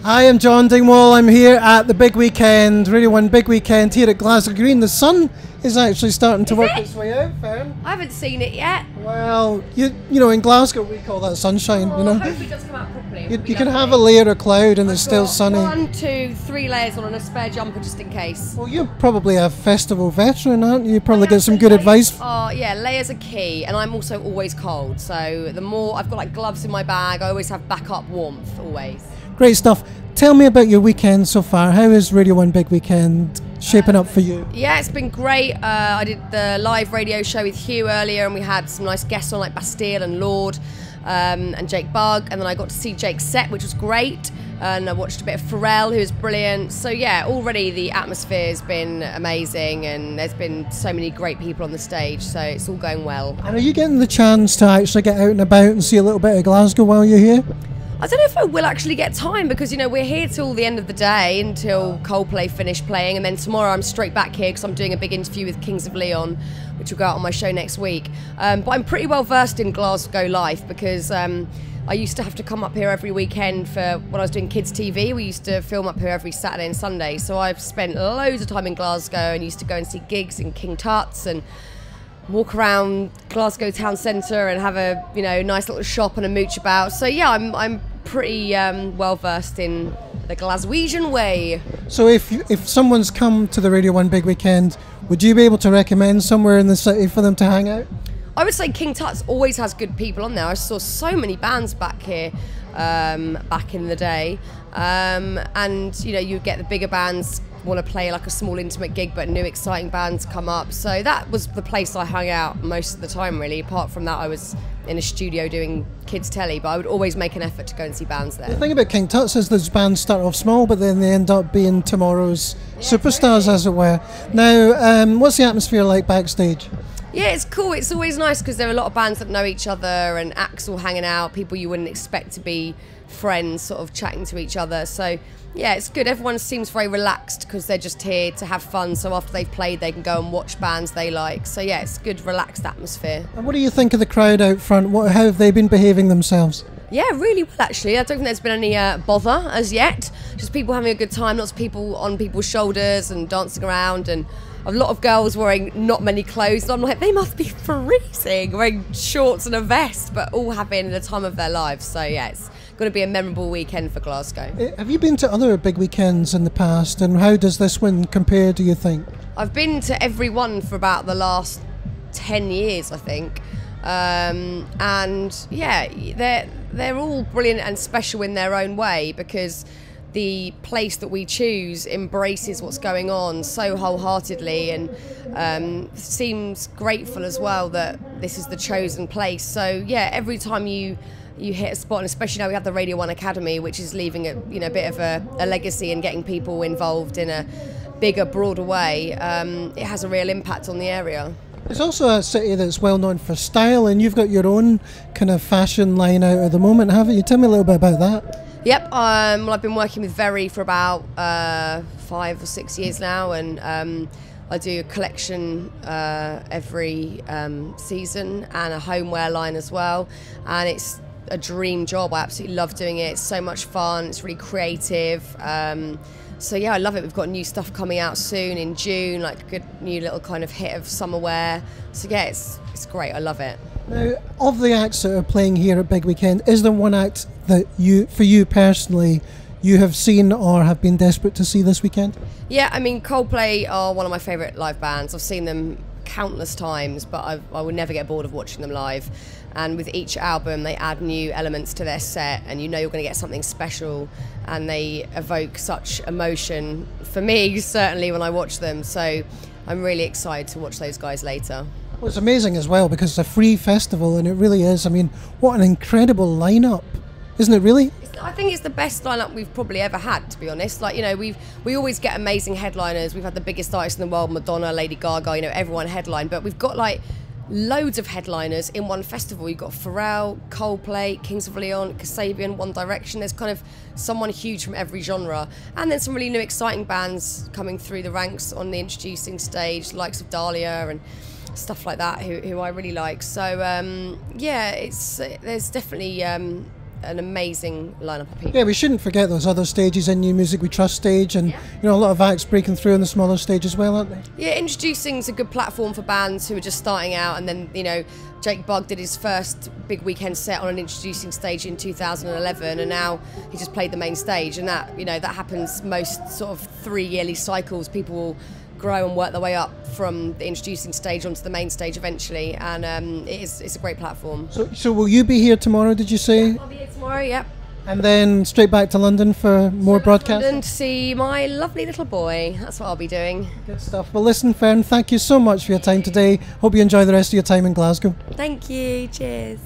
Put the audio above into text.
Hi, I'm John Dingwall. I'm here at the big weekend, Radio 1 big weekend here at Glasgow Green. The sun is actually starting to work its way out, Fearne. I haven't seen it yet. Well, you know, in Glasgow we call that sunshine, you know. Hopefully it does come out properly. You can have a layer of cloud and it's still sunny. 1, 2, 3 layers on and a spare jumper just in case. Well, you're probably a festival veteran, aren't you? You probably get some good advice. Oh, yeah, layers are key, and I'm also always cold, so the more, I've got like gloves in my bag, I always have backup warmth, always. Great stuff. Tell me about your weekend so far. How is Radio 1 Big Weekend shaping up for you? Yeah, it's been great. I did the live radio show with Hugh earlier, and we had some nice guests on like Bastille and Lord and Jake Bugg, and then I got to see Jake's set, which was great, and I watched a bit of Pharrell, who was brilliant. So yeah, already the atmosphere's been amazing, and there's been so many great people on the stage, so it's all going well. And are you getting the chance to actually get out and about and see a little bit of Glasgow while you're here? I don't know if I will actually get time because, you know, we're here till the end of the day until Coldplay finish playing, and then tomorrow I'm straight back here because I'm doing a big interview with Kings of Leon, which will go out on my show next week. But I'm pretty well versed in Glasgow life because I used to have to come up here every weekend for when I was doing kids TV. We used to film up here every Saturday and Sunday, so I've spent loads of time in Glasgow and used to go and see gigs in King Tut's and walk around Glasgow town centre and have a, you know, nice little shop and a mooch about. So yeah, I'm pretty well versed in the Glaswegian way. So if someone's come to the Radio 1 Big Weekend, would you be able to recommend somewhere in the city for them to hang out? I would say King Tut's always has good people on there. I saw so many bands back here back in the day, and you know, you get the bigger bands want to play like a small intimate gig, but new exciting bands come up, so that was the place I hung out most of the time really. Apart from that, I was in a studio doing kids telly, but I would always make an effort to go and see bands there. The thing about King Tut's is those bands start off small, but then they end up being tomorrow's superstars, totally, as it were. Now, what's the atmosphere like backstage? Yeah, it's cool. It's always nice because there are a lot of bands that know each other and acts all hanging out, people you wouldn't expect to be friends sort of chatting to each other. So yeah, it's good. Everyone seems very relaxed because they're just here to have fun, so after they've played they can go and watch bands they like. So yeah, it's a good relaxed atmosphere. And what do you think of the crowd out front? How have they been behaving themselves? Yeah, really well actually. I don't think there's been any bother as yet. Just people having a good time, lots of people on people's shoulders and dancing around, and a lot of girls wearing not many clothes, and I'm like, they must be freezing, wearing shorts and a vest, but all having the time of their lives. So yeah, it's going to be a memorable weekend for Glasgow. Have you been to other big weekends in the past, and how does this one compare, do you think? I've been to every one for about the last 10 years, I think. And yeah, they're all brilliant and special in their own way because the place that we choose embraces what's going on so wholeheartedly, and seems grateful as well that this is the chosen place. So yeah, every time you hit a spot, and especially now we have the Radio 1 Academy, which is leaving a bit of a legacy and getting people involved in a bigger, broader way, it has a real impact on the area. It's also a city that's well known for style, and you've got your own kind of fashion line out at the moment, haven't you? Tell me a little bit about that. Yep, well, I've been working with Very for about 5 or 6 years now, and I do a collection every season and a homeware line as well, and it's a dream job. I absolutely love doing it. It's so much fun, it's really creative. So yeah, I love it. We've got new stuff coming out soon in June, like a good new little kind of hit of summer wear. So yeah, it's great. I love it. Now, of the acts that are playing here at Big Weekend, is there one act that for you personally, you have seen or have been desperate to see this weekend? Yeah, I mean, Coldplay are one of my favourite live bands. I've seen them countless times, but I would never get bored of watching them live. And with each album, they add new elements to their set, and you know you're going to get something special, and they evoke such emotion for me, certainly, when I watch them. So I'm really excited to watch those guys later. Well, it's amazing as well because it's a free festival, and it really is. I mean, what an incredible lineup, isn't it? Really, I think it's the best lineup we've probably ever had, to be honest. Like, you know, we always get amazing headliners. We've had the biggest artists in the world, Madonna, Lady Gaga, you know, everyone headline, but we've got like loads of headliners in one festival. You've got Pharrell, Coldplay, Kings of Leon, Kasabian, One Direction. There's kind of someone huge from every genre, and then some really new exciting bands coming through the ranks on the introducing stage, likes of Dahlia and stuff like that, who I really like. So yeah, there's definitely an amazing lineup of people. Yeah, we shouldn't forget those other stages in New Music We Trust stage, and a lot of acts breaking through on the smaller stage as well, aren't they? Yeah, introducing's a good platform for bands who are just starting out, and then Jake Bugg did his first big weekend set on an introducing stage in 2011, and now he just played the main stage, and that that happens most sort of 3 yearly cycles. People will grow and work their way up from the introducing stage onto the main stage eventually, and it's a great platform. So will you be here tomorrow, did you say? I'll be here tomorrow, yep. And then straight back to London for more broadcasts? London to see my lovely little boy. That's what I'll be doing. Good stuff. Well, listen, Fearne, thank you so much for your time today. Hope you enjoy the rest of your time in Glasgow. Thank you. Cheers.